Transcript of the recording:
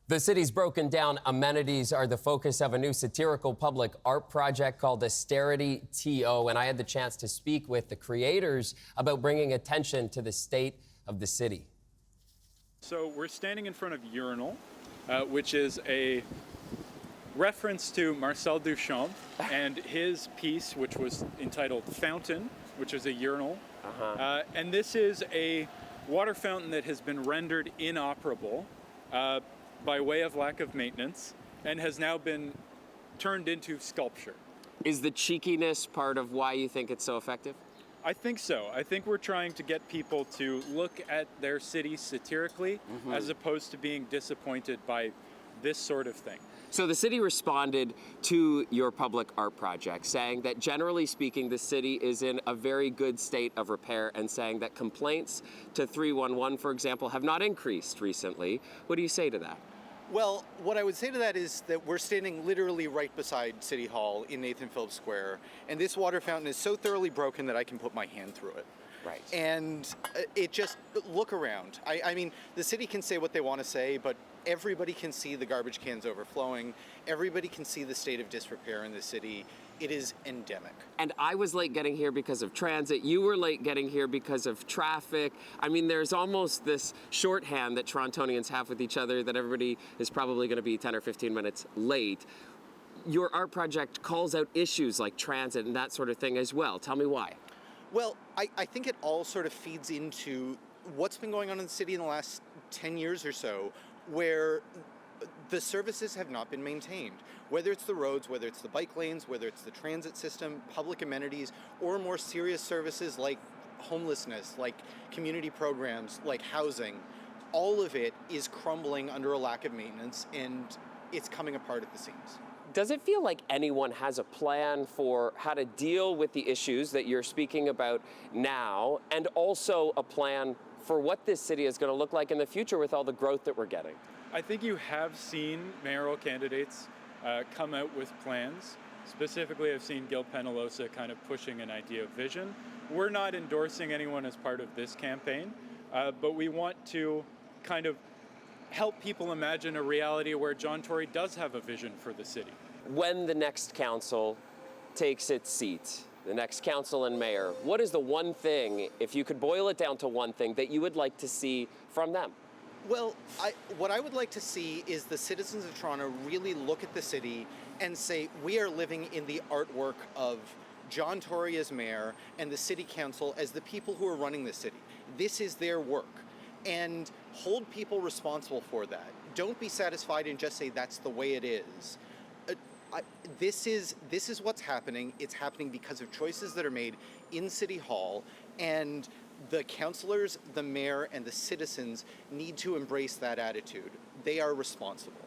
The city's broken down amenities are the focus of a new satirical public art project called AusterityTO, and I had the chance to speak with the creators about bringing attention to the state of the city. So we're standing in front of Urinal, which is a reference to Marcel Duchamp and his piece, which was entitled Fountain, which is a urinal. And this is a water fountain that has been rendered inoperable by way of lack of maintenance and has now been turned into sculpture. Is the cheekiness part of why you think it's so effective? I think so. I think we're trying to get people to look at their city satirically as opposed to being disappointed by this sort of thing. So the city responded to your public art project, saying that generally speaking, the city is in a very good state of repair and saying that complaints to 311, for example, have not increased recently. What do you say to that? Well, what I would say to that is that we're standing literally right beside City Hall in Nathan Phillips Square, and this water fountain is so thoroughly broken that I can put my hand through it. Right. And it just, look around. I mean, the city can say what they want to say, but everybody can see the garbage cans overflowing. Everybody can see the state of disrepair in the city. It is endemic. And I was late getting here because of transit. You were late getting here because of traffic. I mean, there's almost this shorthand that Torontonians have with each other that everybody is probably going to be 10 or 15 minutes late. Your art project calls out issues like transit and that sort of thing as well. Tell me why. Well, I think it all sort of feeds into what's been going on in the city in the last 10 years or so, where the services have not been maintained. Whether it's the roads, whether it's the bike lanes, whether it's the transit system, public amenities, or more serious services like homelessness, like community programs, like housing, all of it is crumbling under a lack of maintenance, and it's coming apart at the seams. Does it feel like anyone has a plan for how to deal with the issues that you're speaking about now, and also a plan for what this city is going to look like in the future with all the growth that we're getting? I think you have seen mayoral candidates come out with plans. Specifically, I've seen Gil Penalosa kind of pushing an idea of vision. We're not endorsing anyone as part of this campaign, but we want to kind of help people imagine a reality where John Tory does have a vision for the city. When the next council takes its seat, the next council and mayor, what is the one thing, if you could boil it down to one thing, that you would like to see from them? Well, what I would like to see is the citizens of Toronto really look at the city and say, we are living in the artwork of John Tory as mayor and the city council as the people who are running the city. This is their work. And hold people responsible for that. Don't be satisfied and just say that's the way it is. This is what's happening. It's happening because of choices that are made in City Hall, and the councillors, the mayor, and the citizens need to embrace that attitude. They are responsible.